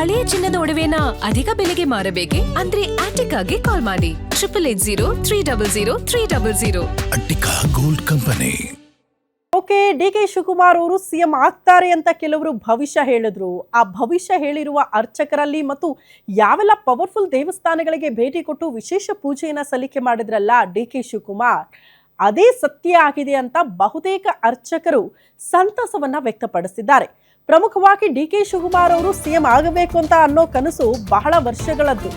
ಹಳೆಯ ಚಿನ್ನದ ಒಡವೆನ ಅಧಿಕ ಬೆಲೆಗೆ ಮಾರಬೇಕೆ ಅಂದ್ರೆ ಆಟಿಕಾಗೆ ಕಾಲ್ ಮಾಡಿ 880300 Attica gold company. Okay, DK. Shivakumar ಅವರು ಸಿಎಂ ಆಗ್ತಾರೆ ಅಂತ ಕೆಲವರು ಭವಿಷ್ಯ ಹೇಳಿದ್ರು. ಆ ಭವಿಷ್ಯ ಹೇಳಿರುವ ಅರ್ಚಕರಲ್ಲಿ ಮತ್ತು ಯಾವೆಲ್ಲ ಪವರ್ಫುಲ್ ದೇವಸ್ಥಾನಗಳಿಗೆ ಭೇಟಿ ಕೊಟ್ಟು ವಿಶೇಷ ಪೂಜೆಯನ್ನ ಸಲ್ಲಿಕೆ ಮಾಡಿದ್ರಲ್ಲ ಡಿ.ಕೆ. ಶಿವಕುಮಾರ್, ಅದೇ ಸತ್ಯ ಆಗಿದೆ ಅಂತ ಬಹುತೇಕ ಅರ್ಚಕರು ಸಂತಸವನ್ನ ವ್ಯಕ್ತಪಡಿಸಿದ್ದಾರೆ. ಪ್ರಮುಖವಾಗಿ ಡಿ.ಕೆ. ಶಿವಕುಮಾರ್ ಅವರು ಸಿಎಂ ಆಗಬೇಕು ಅಂತ ಅನ್ನೋ ಕನಸು ಬಹಳ ವರ್ಷಗಳದ್ದು.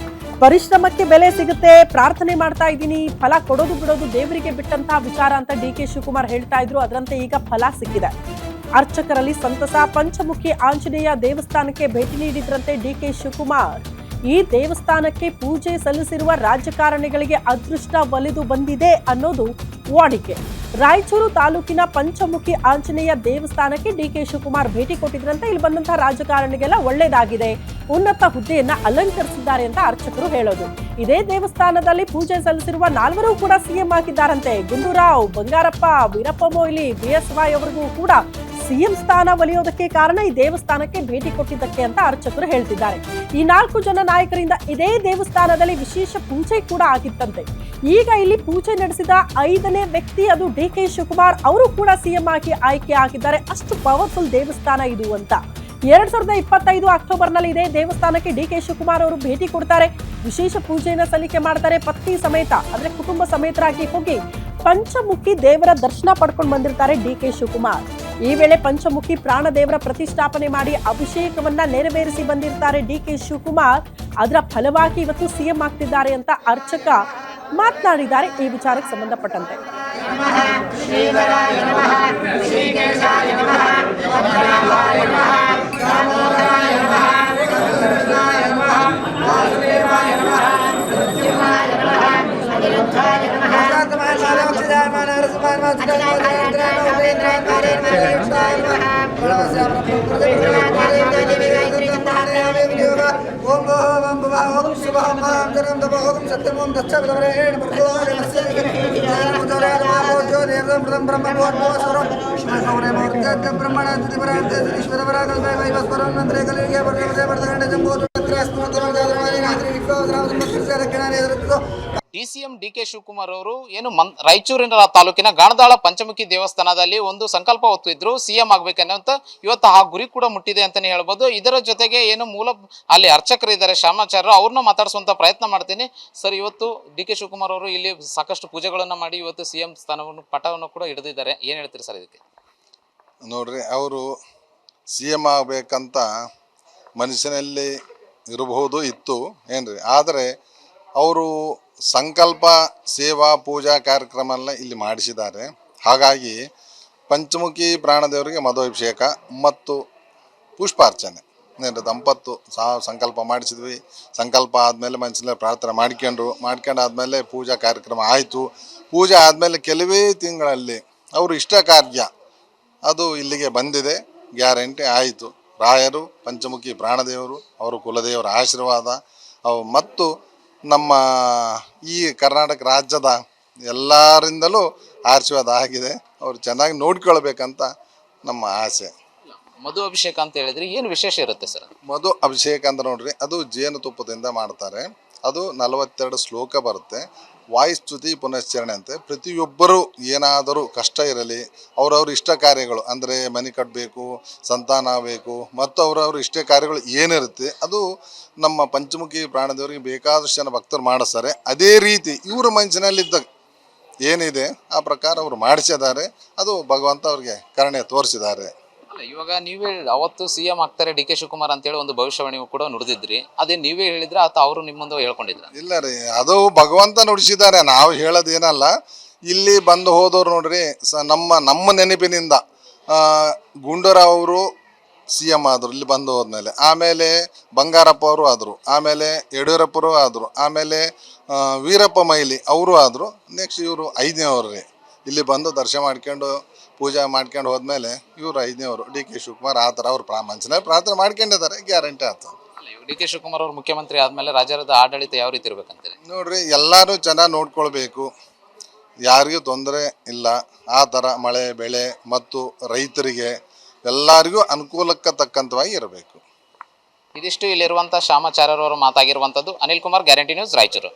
ಪರಿಶ್ರಮಕ್ಕೆ ಬೆಲೆ ಸಿಗುತ್ತೆ, ಪ್ರಾರ್ಥನೆ ಮಾಡ್ತಾ ಇದ್ದೀನಿ, ಫಲ ಕೊಡೋದು ಬಿಡೋದು ದೇವರಿಗೆ ಬಿಟ್ಟಂತಹ ವಿಚಾರ ಅಂತ ಡಿ.ಕೆ. ಶಿವಕುಮಾರ್ ಹೇಳ್ತಾ ಇದ್ರು. ಅದರಂತೆ ಈಗ ಫಲ ಸಿಕ್ಕಿದೆ. ಅರ್ಚಕರಲ್ಲಿ ಸಂತಸ. ಪಂಚಮುಖಿ ಆಂಜನೇಯ ದೇವಸ್ಥಾನಕ್ಕೆ ಭೇಟಿ ನೀಡಿದ್ರಂತೆ ಡಿ.ಕೆ. ಶಿವಕುಮಾರ್. ಈ ದೇವಸ್ಥಾನಕ್ಕೆ ಪೂಜೆ ಸಲ್ಲಿಸಿರುವ ರಾಜಕಾರಣಿಗಳಿಗೆ ಅದೃಷ್ಟ ಒಲಿದು ಬಂದಿದೆ ಅನ್ನೋದು ವಾಡಿಕೆ. ರಾಯಚೂರು ತಾಲೂಕಿನ ಪಂಚಮುಖಿ ಆಂಜನೇಯ ದೇವಸ್ಥಾನಕ್ಕೆ ಡಿ.ಕೆ. ಶಿವಕುಮಾರ್ ಭೇಟಿ ಕೊಟ್ಟಿದ್ರಂತೆ. ಇಲ್ಲಿ ಬಂದಂತಹ ರಾಜಕಾರಣಿಗೆಲ್ಲ ಒಳ್ಳೇದಾಗಿದೆ, ಉನ್ನತ ಹುದ್ದೆಯನ್ನ ಅಲಂಕರಿಸಿದ್ದಾರೆ ಅಂತ ಅರ್ಚಕರು ಹೇಳೋದು. ಇದೇ ದೇವಸ್ಥಾನದಲ್ಲಿ ಪೂಜೆ ಸಲ್ಲಿಸಿರುವ 4 ಕೂಡ ಸಿಎಂ ಆಗಿದ್ದಾರಂತೆ. ಗುಂಡೂರಾವ್, ಬಂಗಾರಪ್ಪ, ವೀರಪ್ಪ ಮೊಯ್ಲಿ, BSY ಅವರಿಗೂ ಕೂಡ ಸಿಎಂ ಸ್ಥಾನ ಒಲಿಯೋದಕ್ಕೆ ಕಾರಣ ಈ ದೇವಸ್ಥಾನಕ್ಕೆ ಭೇಟಿ ಕೊಟ್ಟಿದ್ದಕ್ಕೆ ಅಂತ ಅರ್ಚಕರು ಹೇಳ್ತಿದ್ದಾರೆ. ಈ 4 ಜನ ನಾಯಕರಿಂದ ಇದೇ ದೇವಸ್ಥಾನದಲ್ಲಿ ವಿಶೇಷ ಪೂಜೆ ಕೂಡ ಆಗಿತ್ತಂತೆ. ಈಗ ಇಲ್ಲಿ ಪೂಜೆ ನಡೆಸಿದ 5ನೇ ವ್ಯಕ್ತಿ ಅದು ಡಿ.ಕೆ. ಶಿವಕುಮಾರ್. ಅವರು ಕೂಡ ಸಿಎಂ ಆಗಿ ಆಯ್ಕೆ ಆಗಿದ್ದಾರೆ. ಅಷ್ಟು ಪವರ್ಫುಲ್ ದೇವಸ್ಥಾನ ಇದು ಅಂತ. 2025 ಅಕ್ಟೋಬರ್ನಲ್ಲಿ ಇದೇ ದೇವಸ್ಥಾನಕ್ಕೆ ಡಿ.ಕೆ. ಶಿವಕುಮಾರ್ ಅವರು ಭೇಟಿ ಕೊಡ್ತಾರೆ. ವಿಶೇಷ ಪೂಜೆಯನ್ನ ಸಲ್ಲಿಕೆ ಮಾಡ್ತಾರೆ. ಪತ್ನಿ ಸಮೇತ ಅಂದ್ರೆ ಕುಟುಂಬ ಸಮೇತರಾಗಿ ಹೋಗಿ ಪಂಚಮುಖಿ ದೇವರ ದರ್ಶನ ಪಡ್ಕೊಂಡು ಬಂದಿರ್ತಾರೆ ಡಿ.ಕೆ. ಶಿವಕುಮಾರ್. ಈ ವೇಳೆ ಪಂಚಮುಖಿ ಪ್ರಾಣ ದೇವರ ಪ್ರತಿಷ್ಠಾಪನೆ ಮಾಡಿ ಅಭಿಷೇಕವನ್ನ ನೆರವೇರಿಸಿ ಬಂದಿರ್ತಾರೆ ಡಿ.ಕೆ. ಶಿವಕುಮಾರ್. ಅದರ ಫಲವಾಗಿ ಇವತ್ತು ಸಿಎಂ ಆಗ್ತಿದ್ದಾರೆ ಅಂತ ಅರ್ಚಕ ಮಾತನಾಡಿದ್ದಾರೆ. ಈ ವಿಚಾರಕ್ಕೆ ಸಂಬಂಧಪಟ್ಟಂತೆ ಡಿಸಿಎಂ ಡಿ.ಕೆ. ಶಿವಕುಮಾರ್ ಅವರು ಏನು ರಾಯಚೂರಿನ ತಾಲೂಕಿನ ಗಾಣದಾಳ ಪಂಚಮುಖಿ ದೇವಸ್ಥಾನದಲ್ಲಿ ಒಂದು ಸಂಕಲ್ಪ ಹೊತ್ತಿದ್ರು ಸಿಎಂ ಆಗ್ಬೇಕನ್ನೋಂತ. ಇವತ್ತು ಆ ಗುರಿ ಕೂಡ ಮುಟ್ಟಿದೆ ಅಂತಾನೆ ಹೇಳ್ಬೋದು. ಇದರ ಜೊತೆಗೆ ಏನು ಅಲ್ಲಿ ಅರ್ಚಕರು ಇದ್ದಾರೆ, ಶ್ಯಾಮಾಚಾರ್ಯರು, ಅವ್ರನ್ನ ಮಾತಾಡಿಸುವಂತ ಪ್ರಯತ್ನ ಮಾಡ್ತೀನಿ. ಸರ್, ಇವತ್ತು ಡಿ.ಕೆ. ಶಿವಕುಮಾರ್ ಅವರು ಇಲ್ಲಿ ಸಾಕಷ್ಟು ಪೂಜೆಗಳನ್ನ ಮಾಡಿ ಇವತ್ತು ಸಿಎಂ ಸ್ಥಾನವನ್ನು ಪಟವನ್ನು ಕೂಡ ಹಿಡಿದಿದ್ದಾರೆ. ಏನ್ ಹೇಳ್ತೀರಿ ಸರ್ ಇದಕ್ಕೆ? ನೋಡ್ರಿ, ಅವರು ಸಿಎಂ ಆಗ್ಬೇಕಂತ ಮನುಷ್ಯನಲ್ಲಿ ಇರಬಹುದು ಇತ್ತು ಏನ್ರಿ, ಆದರೆ ಅವರು ಸಂಕಲ್ಪ ಸೇವಾ ಪೂಜಾ ಕಾರ್ಯಕ್ರಮ ಇಲ್ಲಿ ಮಾಡಿಸಿದ್ದಾರೆ. ಹಾಗಾಗಿ ಪಂಚಮುಖಿ ಪ್ರಾಣದೇವರಿಗೆ ಮಧುಅಭಿಷೇಕ ಮತ್ತು ಪುಷ್ಪಾರ್ಚನೆ ದಂಪತ್ತು ಸಂಕಲ್ಪ ಮಾಡಿಸಿದ್ವಿ. ಸಂಕಲ್ಪ ಆದಮೇಲೆ ಮನಸ್ಸಿನಲ್ಲಿ ಪ್ರಾರ್ಥನೆ ಮಾಡ್ಕೊಂಡಾದ್ಮೇಲೆ ಪೂಜಾ ಕಾರ್ಯಕ್ರಮ ಆಯಿತು. ಪೂಜೆ ಆದಮೇಲೆ ಕೆಲವೇ ತಿಂಗಳಲ್ಲಿ ಅವರು ಇಷ್ಟ ಕಾರ್ಯ ಅದು ಇಲ್ಲಿಗೆ ಬಂದಿದೆ, ಗ್ಯಾರಂಟಿ ಆಯಿತು. ರಾಯರು, ಪಂಚಮುಖಿ ಪ್ರಾಣದೇವರು, ಅವರು ಕುಲದೇವರ ಆಶೀರ್ವಾದ ಮತ್ತು ನಮ್ಮ ಈ ಕರ್ನಾಟಕ ರಾಜ್ಯದ ಎಲ್ಲರಿಂದಲೂ ಆಶೀರ್ವಾದ ಆಗಿದೆ. ಅವರು ಚೆನ್ನಾಗಿ ನೋಡ್ಕೊಳ್ಬೇಕಂತ ನಮ್ಮ ಆಸೆ. ಮಧು ಅಭಿಷೇಕ ಅಂತ ಹೇಳಿದ್ರೆ ಏನು ವಿಶೇಷ ಇರುತ್ತೆ ಸರ್? ಮಧು ಅಭಿಷೇಕ ಅಂತ ನೋಡ್ರಿ, ಅದು ಜೇನುತುಪ್ಪದಿಂದ ಮಾಡ್ತಾರೆ. ಅದು 42 ಶ್ಲೋಕ ಬರುತ್ತೆ. ವಾಯುಸ್ತುತಿ ಪುನಶ್ಚರಣೆ ಅಂತೆ. ಪ್ರತಿಯೊಬ್ಬರು ಏನಾದರೂ ಕಷ್ಟ ಇರಲಿ, ಅವರವ್ರ ಇಷ್ಟ ಕಾರ್ಯಗಳು ಅಂದರೆ ಮನೆ ಕಟ್ಟಬೇಕು, ಸಂತಾನ ಬೇಕು ಮತ್ತು ಅವರವ್ರ ಇಷ್ಟ ಕಾರ್ಯಗಳು ಏನಿರುತ್ತೆ ಅದು ನಮ್ಮ ಪಂಚಮುಖಿ ಪ್ರಾಣದೇವರಿಗೆ ಬೇಕಾದಷ್ಟು ಜನ ಭಕ್ತರು ಮಾಡಿಸ್ತಾರೆ. ಅದೇ ರೀತಿ ಇವರ ಮನಸ್ಸಿನಲ್ಲಿದ್ದ ಏನಿದೆ ಆ ಪ್ರಕಾರ ಅವರು ಮಾಡಿಸಿದ್ದಾರೆ. ಅದು ಭಗವಂತ ಅವ್ರಿಗೆ ಕರುಣೆ ತೋರಿಸಿದ್ದಾರೆ. ಇವಾಗ ನೀವೇ ಅವತ್ತು ಸಿಎಂ ಆಗ್ತಾರೆ ಡಿ.ಕೆ. ಶಿವಕುಮಾರ್ ಅಂತೇಳಿ ಒಂದು ಭವಿಷ್ಯವಾಣಿ ಕೂಡ ನುಡಿದಿದ್ರಿ. ಅದೇ ನೀವೇ ಹೇಳಿದ್ರೆ ಅಥವಾ ಅವರು ನಿಮ್ಮ ಮುಂದೆ ಹೇಳ್ಕೊಂಡಿದ್ರ? ಇಲ್ಲ ರೀ, ಅದು ಭಗವಂತ ನುಡಿಸಿದ್ದಾರೆ, ನಾವು ಹೇಳೋದೇನಲ್ಲ. ಇಲ್ಲಿ ಬಂದು ಹೋದವ್ರು ನೋಡ್ರಿ, ನಮ್ಮ ನೆನಪಿನಿಂದ ಗುಂಡೂರಾವ್ ಅವರು ಸಿಎಂ ಆದರು ಇಲ್ಲಿ ಬಂದು ಹೋದ್ಮೇಲೆ. ಆಮೇಲೆ ಬಂಗಾರಪ್ಪ ಅವರು ಆದರು, ಆಮೇಲೆ ಯಡಿಯೂರಪ್ಪರು ಆದರು, ಆಮೇಲೆ ವೀರಪ್ಪ ಮೊಯ್ಲಿ ಅವರು ಆದರು. ನೆಕ್ಸ್ಟ್ ಇವರು 5ನೇವರು ರೀ. ಇಲ್ಲಿ ಬಂದು ದರ್ಶನ ಮಾಡ್ಕೊಂಡು ಪೂಜೆ ಮಾಡ್ಕೊಂಡು ಹೋದ್ಮೇಲೆ ಇವರು 5ನೇವರು ಡಿ.ಕೆ. ಶಿವಕುಮಾರ್. ಆ ಥರ ಅವ್ರು ಮನಸ್ಸಿನಲ್ಲಿ ಪ್ರಾರ್ಥನೆ ಮಾಡ್ಕೊಂಡಿದ್ದಾರೆ, ಗ್ಯಾರಂಟಿ ಆಯ್ತು. ಡಿ.ಕೆ. ಶಿವಕುಮಾರ್ ಅವರು ಮುಖ್ಯಮಂತ್ರಿ ಆದಮೇಲೆ ರಾಜ್ಯದ ಆಡಳಿತ ಯಾವ ರೀತಿ ಇರಬೇಕಂತೀರಿ? ನೋಡ್ರಿ, ಎಲ್ಲರೂ ಚೆನ್ನಾಗಿ ನೋಡ್ಕೊಳ್ಬೇಕು, ಯಾರಿಗೂ ತೊಂದರೆ ಇಲ್ಲ. ಆ ಥರ ಮಳೆ ಬೆಳೆ ಮತ್ತು ರೈತರಿಗೆ ಎಲ್ಲರಿಗೂ ಅನುಕೂಲಕ್ಕೆ ತಕ್ಕಂತವಾಗಿ ಇರಬೇಕು. ಇದಿಷ್ಟು ಇಲ್ಲಿರುವಂತಹ ಶ್ಯಾಮಾಚಾರ್ಯರವರು ಮಾತಾಗಿರುವಂತದ್ದು. Anil Kumar, guarantee news, Raichur.